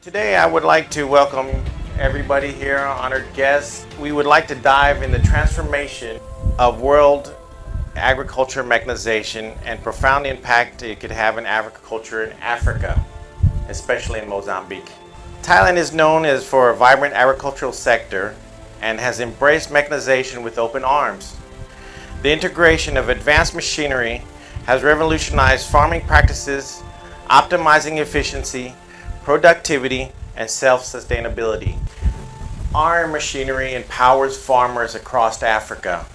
Today I would like to welcome everybody here, honored guests. We would like to dive in the transformation of world agriculture mechanization and profound impact it could have in agriculture in Africa, especially in Mozambique. Thailand is known as for a vibrant agricultural sector and has embraced mechanization with open arms. The integration of advanced machinery has revolutionized farming practices, optimizing efficiency, productivity, and self-sustainability. Our machinery empowers farmers across Africa.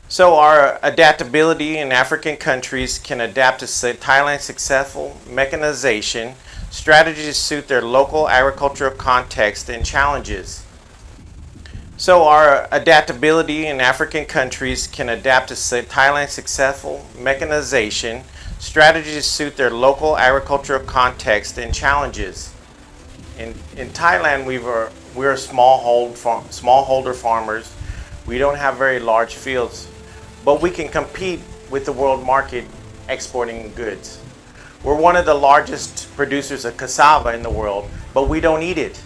So our adaptability in African countries can adapt to Thailand's successful mechanization strategies to suit their local agricultural context and challenges. So our adaptability in African countries can adapt to Thailand's successful mechanization strategies to suit their local agricultural context and challenges. In Thailand, we're smallholder farmers. We don't have very large fields, but we can compete with the world market exporting goods. We're one of the largest producers of cassava in the world, but we don't eat it.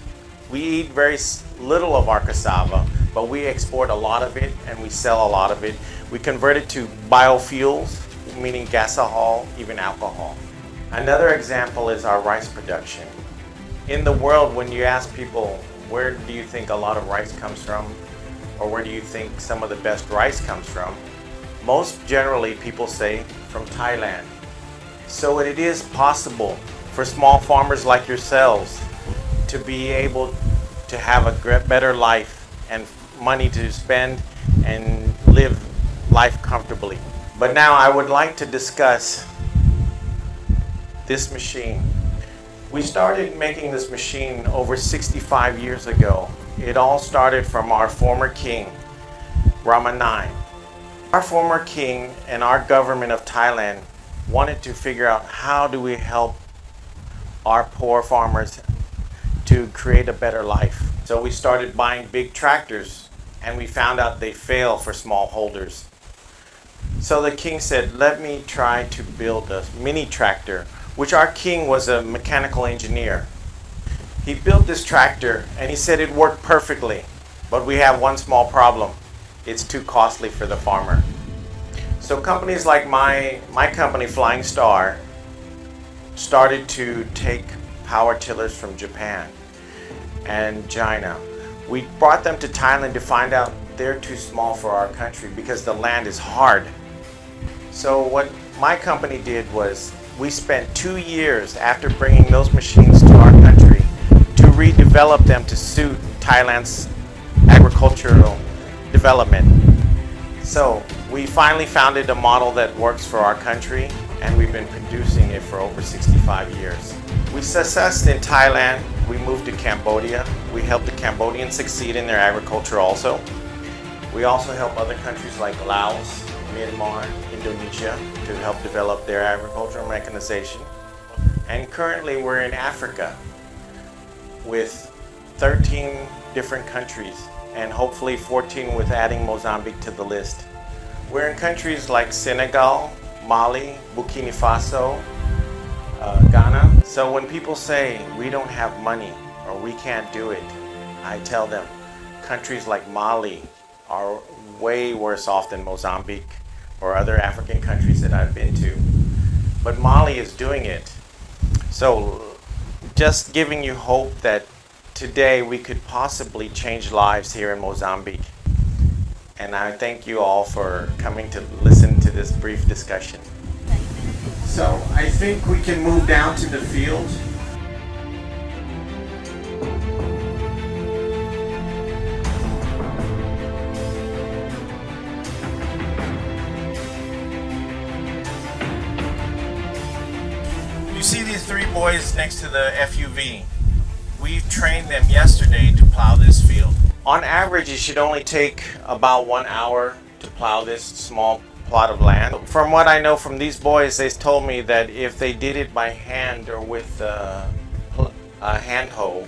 We eat very little of our cassava, but we export a lot of it and we sell a lot of it. We convert it to biofuels, meaning gasohol, even alcohol. Another example is our rice production. In the world, when you ask people, where do you think a lot of rice comes from? Or where do you think some of the best rice comes from? Most generally, people say from Thailand. So it is possible for small farmers like yourselves to be able to have a better life and money to spend and live life comfortably. But now I would like to discuss this machine. We started making this machine over 65 years ago. It all started from our former king, Rama IX. Our former king and our government of Thailand wanted to figure out how do we help our poor farmers to create a better life. So we started buying big tractors and we found out they fail for small holders. So the king said, let me try to build a mini tractor, which our king was a mechanical engineer. He built this tractor and he said it worked perfectly, but we have one small problem. It's too costly for the farmer. So companies like my company, Flying Star, started to take power tillers from Japan and China. We brought them to Thailand to find out they're too small for our country because the land is hard. So what my company did was we spent 2 years after bringing those machines to our country to redevelop them to suit Thailand's agricultural development. So we finally found a model that works for our country and we've been producing it for over 65 years. We successed in Thailand, we moved to Cambodia. We helped the Cambodians succeed in their agriculture also. We also help other countries like Laos, Myanmar, Indonesia to help develop their agricultural mechanization. And currently we're in Africa with 13 different countries and hopefully 14 with adding Mozambique to the list. We're in countries like Senegal, Mali, Burkina Faso, Ghana. So when people say we don't have money or we can't do it, I tell them countries like Mali are way worse off than Mozambique or other African countries that I've been to. But Mali is doing it. So just giving you hope that today we could possibly change lives here in Mozambique. And I thank you all for coming to listen to this brief discussion. So I think we can move down to the field. You see these 3 boys next to the FUV. We've trained them yesterday to plow this field. On average, it should only take about 1 hour to plow this small plot of land. From what I know from these boys, they told me that if they did it by hand or with a hand hoe,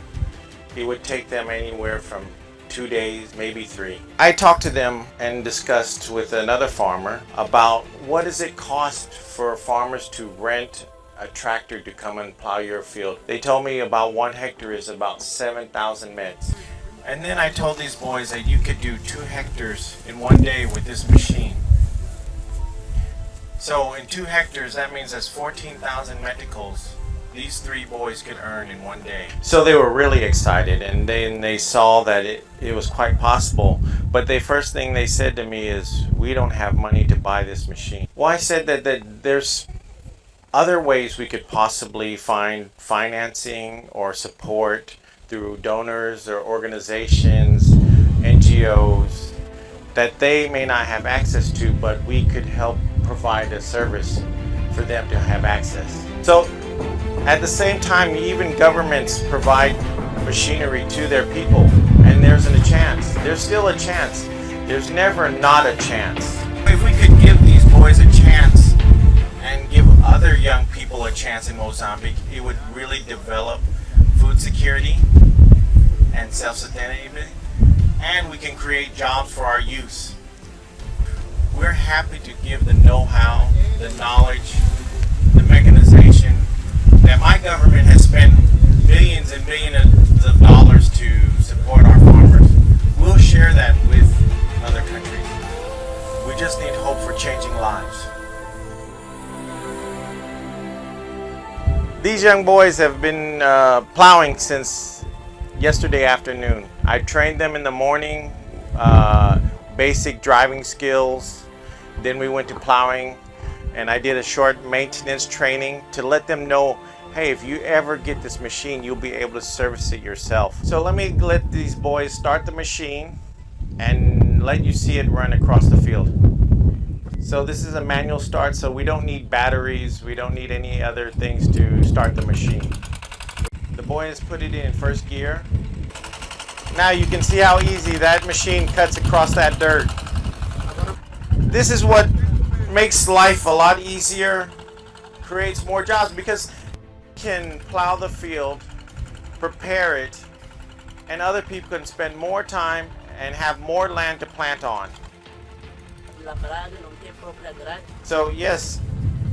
it would take them anywhere from 2 days, maybe 3. I talked to them and discussed with another farmer about what does it cost for farmers to rent a tractor to come and plow your field. They told me about 1 hectare is about 7,000 meds. And then I told these boys that you could do 2 hectares in 1 day with this machine. So in 2 hectares, that means that's 14,000 meticals these 3 boys could earn in 1 day. So they were really excited, and then they saw that it was quite possible. But the first thing they said to me is, we don't have money to buy this machine. Well, I said that there's other ways we could possibly find financing or support through donors or organizations, NGOs, that they may not have access to, but we could help provide a service for them to have access. So at the same time, even governments provide machinery to their people, and there's a chance. There's still a chance. There's never not a chance. If we could give these boys a chance and give other young people a chance in Mozambique, it would really develop food security and self-sustainability, and we can create jobs for our youth. We're happy to give the know-how, the knowledge, the mechanization that my government has spent millions and millions of dollars to support our farmers. We'll share that with other countries. We just need hope for changing lives. These young boys have been plowing since yesterday afternoon. I trained them in the morning, basic driving skills. Then we went to plowing, and I did a short maintenance training to let them know, hey, if you ever get this machine, you'll be able to service it yourself. So let me let these boys start the machine and let you see it run across the field. So this is a manual start, so we don't need batteries, we don't need any other things to start the machine. The boys put it in first gear. Now you can see how easy that machine cuts across that dirt. This is what makes life a lot easier, creates more jobs, because you can plow the field, prepare it, and other people can spend more time and have more land to plant on. So yes,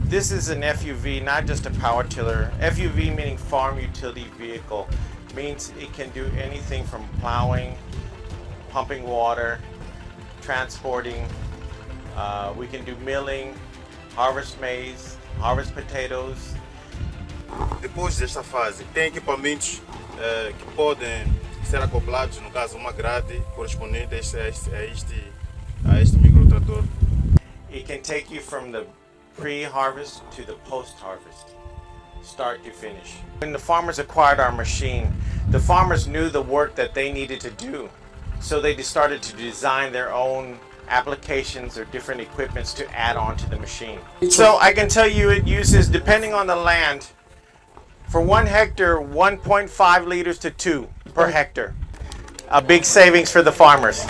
this is an FUV, not just a power tiller. FUV meaning farm utility vehicle, means it can do anything from plowing, pumping water, transporting. We can do milling, harvest maize, harvest potatoes. Depois desta fase, tem equipamentos que podem ser acoplados, no caso uma grade correspondente a este microtrator. It can take you from the pre-harvest to the post-harvest, start to finish. When the farmers acquired our machine, the farmers knew the work that they needed to do, so they started to design their own applications or different equipments to add on to the machine. So I can tell you it uses, depending on the land, for 1 hectare, 1.5 liters to 2 per hectare. A big savings for the farmers.